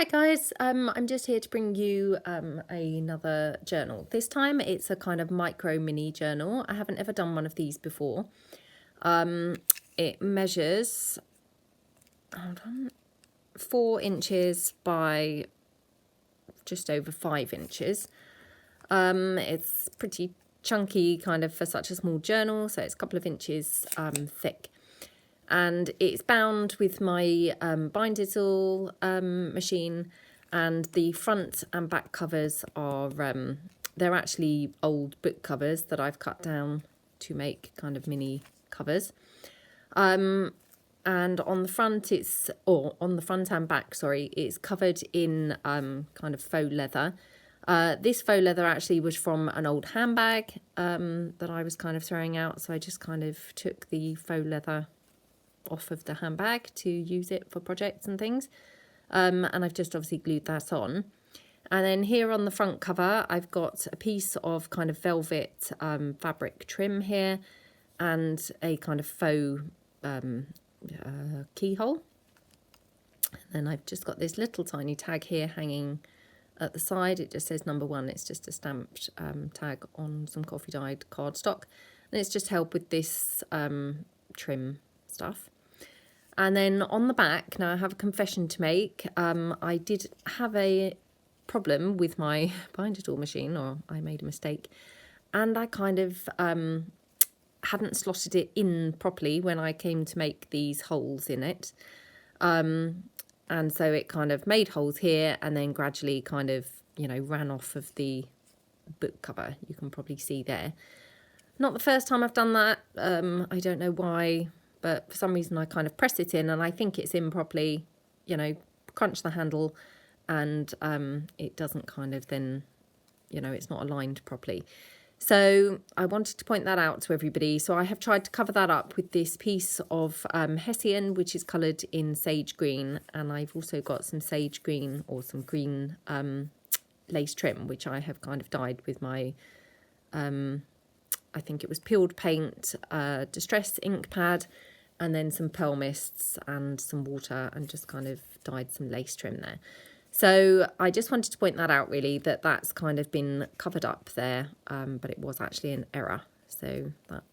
Hi guys, I'm just here to bring you another journal. This time it's a kind of micro mini journal. I haven't ever done one of these before. It measures, hold on, 4 inches by just over 5 inches. It's pretty chunky kind of for such a small journal, so it's a couple of inches thick. And it's bound with my bind-it-all machine, and the front and back covers are, they're actually old book covers that I've cut down to make kind of mini covers. And on the front on the front and back, sorry, it's covered in kind of faux leather. This faux leather actually was from an old handbag that I was kind of throwing out, so I just kind of took the faux leather off of the handbag to use it for projects and things, and I've just obviously glued that on. And then here on the front cover I've got a piece of kind of velvet fabric trim here and a kind of faux keyhole. And then I've just got this little tiny tag here hanging at the side. It just says number 1. It's just a stamped tag on some coffee dyed cardstock, and it's just held with this trim stuff. And then on the back, now I have a confession to make. I did have a problem with my bind-it-all machine, or I made a mistake, and I kind of hadn't slotted it in properly when I came to make these holes in it. And so it kind of made holes here and then gradually kind of, you know, ran off of the book cover. You can probably see there. Not the first time I've done that. I don't know why, but for some reason I kind of press it in and I think it's in properly, you know, crunch the handle, and it doesn't kind of then, you know, it's not aligned properly. So I wanted to point that out to everybody. So I have tried to cover that up with this piece of Hessian, which is coloured in sage green, and I've also got some sage green or some green lace trim, which I have kind of dyed with my I think it was peeled paint, distress ink pad, and then some pearl mists and some water, and just kind of dyed some lace trim there. So I just wanted to point that out, really, that that's kind of been covered up there, but it was actually an error. So that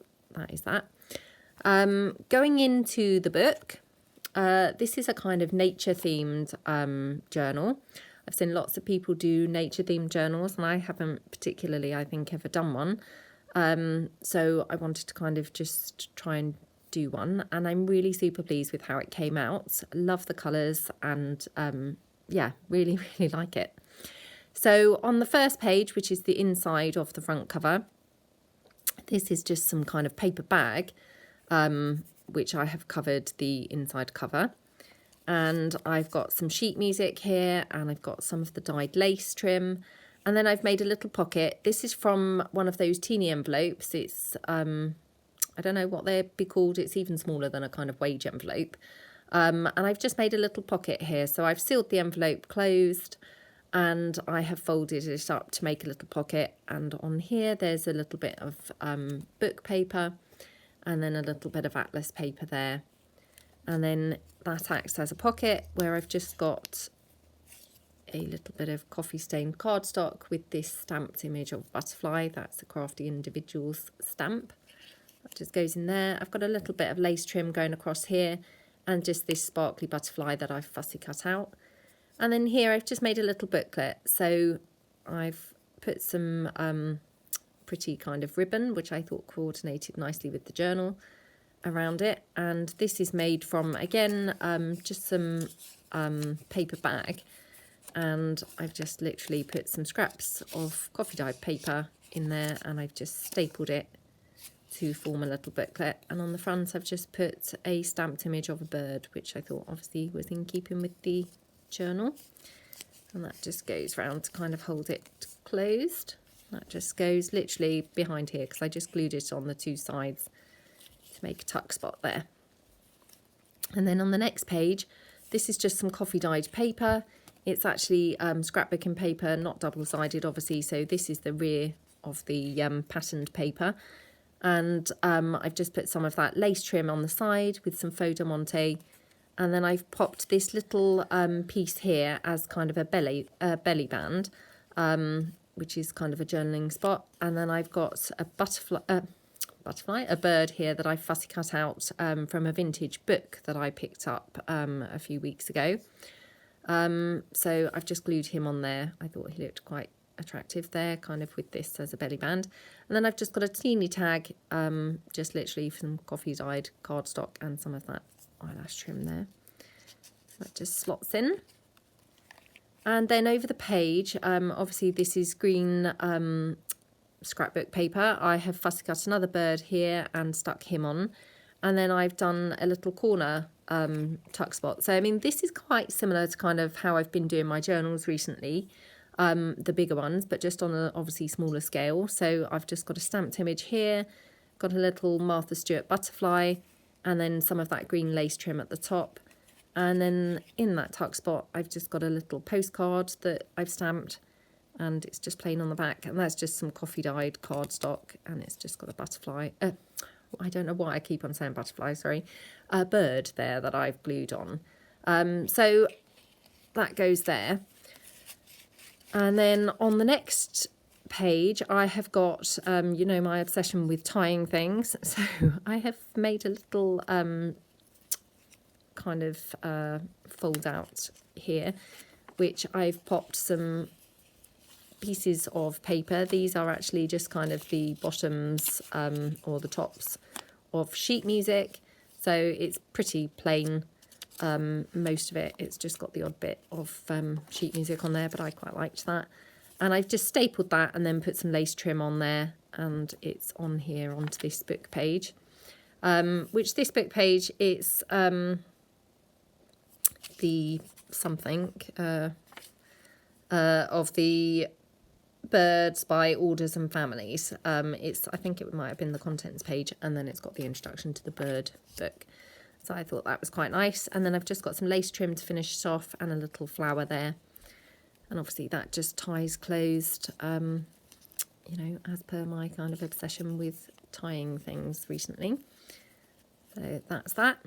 is that. Going into the book, this is a kind of nature-themed journal. I've seen lots of people do nature-themed journals, and I haven't particularly, I think, ever done one. So I wanted to kind of just try and do one, and I'm really super pleased with how it came out. Love the colours, and yeah, really like it. So on the first page, which is the inside of the front cover, this is just some kind of paper bag, which I have covered the inside cover. And I've got some sheet music here, and I've got some of the dyed lace trim. And then I've made a little pocket. This is from one of those teeny envelopes. It's, I don't know what they'd be called. It's even smaller than a kind of wage envelope. And I've just made a little pocket here. So I've sealed the envelope closed, and I have folded it up to make a little pocket. And on here, there's a little bit of book paper, and then a little bit of atlas paper there. And then that acts as a pocket where I've just got a little bit of coffee stained cardstock with this stamped image of a butterfly. That's a Crafty Individuals stamp. That just goes in there. I've got a little bit of lace trim going across here, and just this sparkly butterfly that I've fussy cut out. And then here I've just made a little booklet. So I've put some pretty kind of ribbon, which I thought coordinated nicely with the journal, around it. And this is made from, again, just some paper bag. And I've just literally put some scraps of coffee dyed paper in there, and I've just stapled it to form a little booklet. And on the front I've just put a stamped image of a bird, which I thought obviously was in keeping with the journal. And that just goes round to kind of hold it closed. That just goes literally behind here, because I just glued it on the 2 sides to make a tuck spot there. And then on the next page, this is just some coffee dyed paper. It's actually scrapbooking paper, not double-sided obviously, so this is the rear of the patterned paper. And I've just put some of that lace trim on the side with some faux diamante, And then I've popped this little piece here as kind of a belly band, which is kind of a journaling spot. And then I've got a a bird here that I fussy cut out from a vintage book that I picked up a few weeks ago. So I've just glued him on there. I thought he looked quite attractive there, kind of with this as a belly band. And then I've just got a teeny tag, just literally some coffee dyed cardstock and some of that eyelash trim there. That just slots in. And then over the page, obviously this is green scrapbook paper. I have fussy cut another bird here and stuck him on. And then I've done a little corner tuck spot. So I mean, this is quite similar to kind of how I've been doing my journals recently, the bigger ones, but just on a obviously smaller scale. So I've just got a stamped image here, got a little Martha Stewart butterfly, and then some of that green lace trim at the top. And then in that tuck spot, I've just got a little postcard that I've stamped, and it's just plain on the back. And that's just some coffee dyed cardstock, and it's just got a butterfly. I don't know why I keep on saying butterfly, sorry. A bird there that I've glued on. So that goes there. And then on the next page, I have got, you know, my obsession with tying things. So I have made a little kind of fold out here, which I've popped some pieces of paper. These are actually just kind of the bottoms or the tops of sheet music. So it's pretty plain. Most of it, it's just got the odd bit of sheet music on there, but I quite liked that. And I've just stapled that and then put some lace trim on there, and it's on here onto this book page. Which this book page, it's the something of the birds by orders and families. I think it might have been the contents page, and then it's got the introduction to the bird book. So I thought that was quite nice. And then I've just got some lace trim to finish it off and a little flower there. And obviously that just ties closed, you know, as per my kind of obsession with tying things recently. So that's that.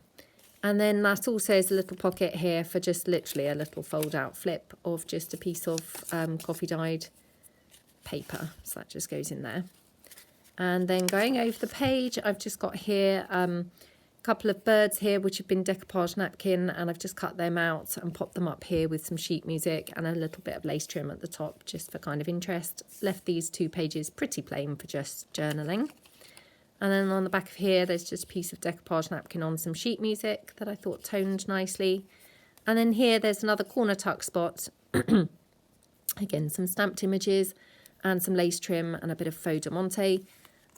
And then that also is a little pocket here for just literally a little fold out flip of just a piece of coffee dyed paper. So that just goes in there. And then going over the page, I've just got here a couple of birds here which have been decoupage napkin, and I've just cut them out and popped them up here with some sheet music and a little bit of lace trim at the top just for kind of interest. Left these two pages pretty plain for just journaling. And then on the back of here, there's just a piece of decoupage napkin on some sheet music that I thought toned nicely. And then here, there's another corner tuck spot. Again, some stamped images and some lace trim and a bit of faux diamante.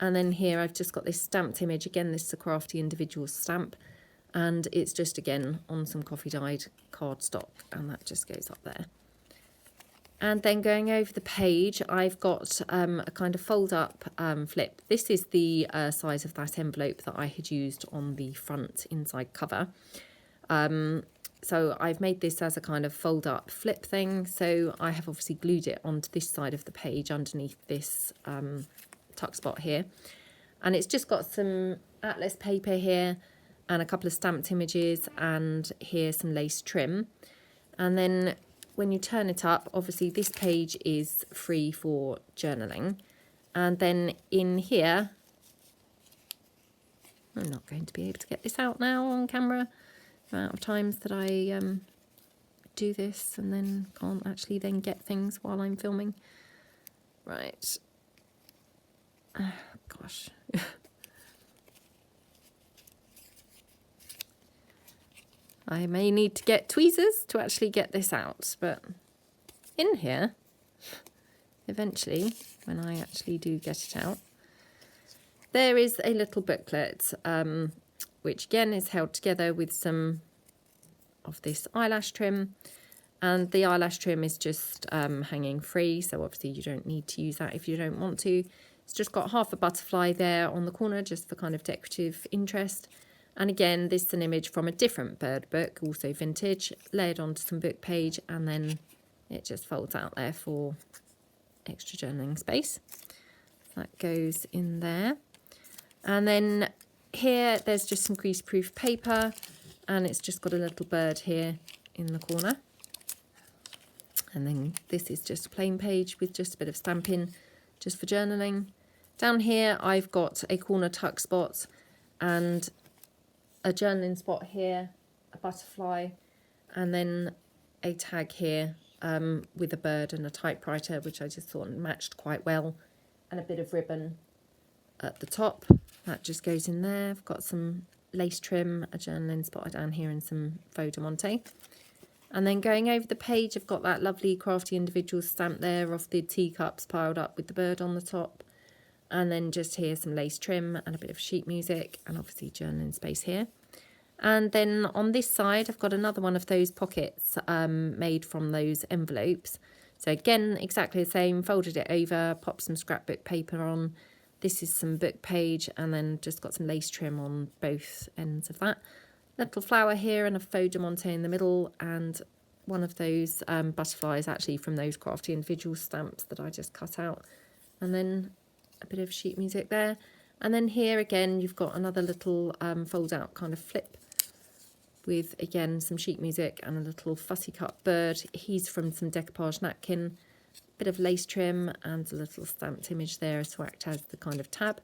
And then here, I've just got this stamped image. Again, this is a crafty individual stamp. And it's just, again, on some coffee dyed cardstock. And that just goes up there. And then going over the page, I've got a kind of fold up flip. This is the size of that envelope that I had used on the front inside cover. So I've made this as a kind of fold up flip thing. So I have obviously glued it onto this side of the page underneath this tuck spot here. And it's just got some atlas paper here and a couple of stamped images, and here some lace trim. And then when you turn it up, obviously this page is free for journaling. And then in here, I'm not going to be able to get this out now on camera. The amount of times that I do this and then can't actually then get things while I'm filming. Right. Gosh. I may need to get tweezers to actually get this out, but in here, eventually, when I actually do get it out, there is a little booklet, which again is held together with some of this eyelash trim, and the eyelash trim is just hanging free, so obviously you don't need to use that if you don't want to. It's just got half a butterfly there on the corner just for kind of decorative interest. And again, this is an image from a different bird book, also vintage, layered onto some book page, and then it just folds out there for extra journaling space. That goes in there. And then here, there's just some greaseproof paper. and it's just got a little bird here in the corner. And then this is just a plain page with just a bit of stamping, just for journaling. Down here I've got a corner tuck spot and a journaling spot here, a butterfly, and then a tag here with a bird and a typewriter, which I just thought matched quite well, and a bit of ribbon at the top. That just goes in there. I've got some lace trim, a journaling spot down here, and some faux diamante. And then going over the page, I've got that lovely crafty individual stamp there of the teacups piled up with the bird on the top. And then just here some lace trim and a bit of sheet music, and obviously journaling space here. And then on this side, I've got another one of those pockets made from those envelopes. So again, exactly the same, folded it over, popped some scrapbook paper on. This is some book page, and then just got some lace trim on both ends of that. Little flower here and a faux diamante in the middle, and one of those butterflies actually from those crafty individual stamps that I just cut out. And then a bit of sheet music there. And then here again, you've got another little fold out kind of flip with, again, some sheet music and a little fussy cut bird. He's from some decoupage napkin, bit of lace trim and a little stamped image there to act as the kind of tab.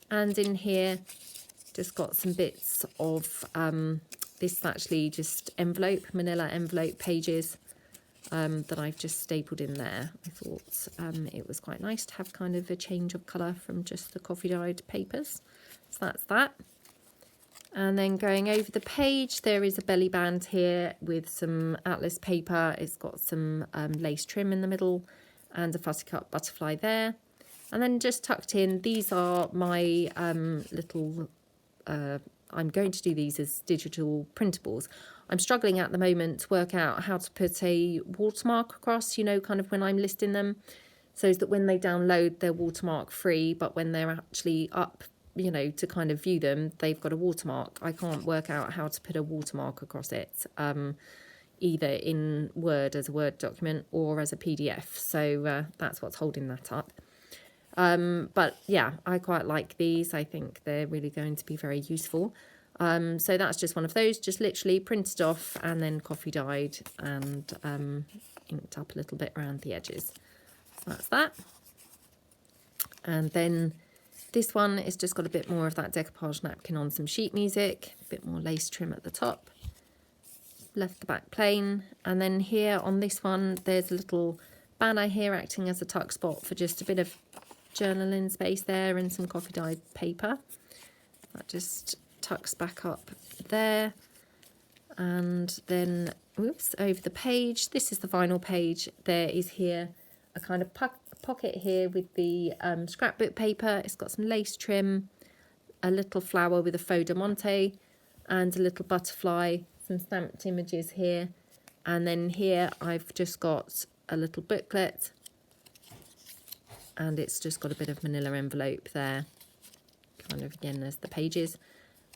And in here, just got some bits of this actually just envelope, manila envelope pages that I've just stapled in there. I thought it was quite nice to have kind of a change of colour from just the coffee dyed papers. So that's that. And then going over the page, there is a belly band here with some atlas paper. It's got some lace trim in the middle and a fussy cut butterfly there. And then just tucked in, these are my little, I'm going to do these as digital printables. I'm struggling at the moment to work out how to put a watermark across, you know, kind of when I'm listing them, so that when they download, they're watermark free, but when they're actually up, you know, to kind of view them, they've got a watermark. I can't work out how to put a watermark across it, either in Word as a Word document or as a PDF. So that's what's holding that up. But yeah, I quite like these. I think they're really going to be very useful. So that's just one of those, just literally printed off and then coffee dyed and inked up a little bit around the edges. So that's that. And then this one is just got a bit more of that decoupage napkin on some sheet music, a bit more lace trim at the top. Left the back plain. And then here on this one, there's a little banner here acting as a tuck spot for just a bit of journaling space there and some coffee dyed paper. That just tucks back up there. And then, oops, over the page, this is the final page. There is here a kind of pocket here with the scrapbook paper. It's got some lace trim, a little flower with a faux diamante and a little butterfly, some stamped images here. And then here I've just got a little booklet, and it's just got a bit of manila envelope there, kind of again as the pages.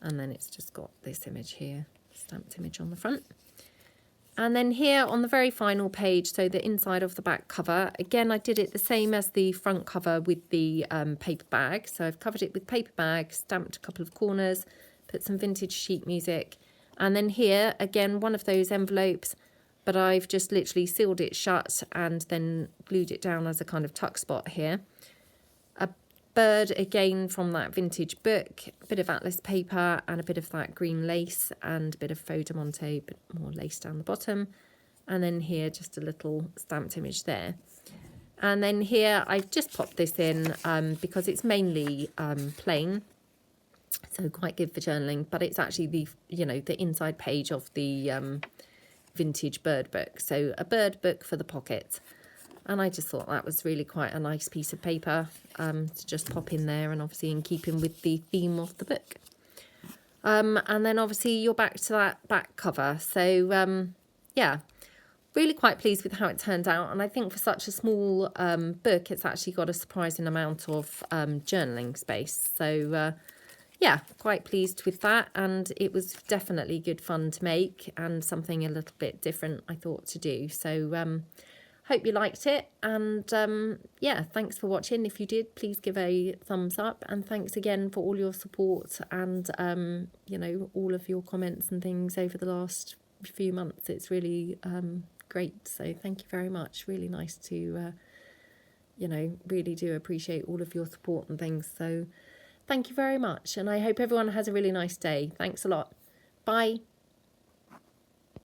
And then it's just got this image here, stamped image on the front. And then here on the very final page, so the inside of the back cover, again, I did it the same as the front cover with the paper bag. So I've covered it with paper bag, stamped a couple of corners, put some vintage sheet music. And then here, again, one of those envelopes, but I've just literally sealed it shut and then glued it down as a kind of tuck spot here. A bird, again, from that vintage book, a bit of atlas paper and a bit of that green lace and a bit of faux diamante, a bit more lace down the bottom. And then here, just a little stamped image there. And then here, I've just popped this in because it's mainly plain, so quite good for journaling, but it's actually the, you know, the inside page of the vintage bird book. So a bird book for the pocket. And I just thought that was really quite a nice piece of paper to just pop in there, and obviously in keeping with the theme of the book. And then obviously you're back to that back cover. So yeah, really quite pleased with how it turned out. And I think for such a small book, it's actually got a surprising amount of journaling space. So yeah, quite pleased with that. And it was definitely good fun to make and something a little bit different, I thought, to do. So hope you liked it, and yeah, thanks for watching. If you did, please give a thumbs up, and thanks again for all your support and you know, all of your comments and things over the last few months. It's really great, so thank you very much. Really nice to you know, really do appreciate all of your support and things, so thank you very much, and I hope everyone has a really nice day. Thanks a lot. Bye.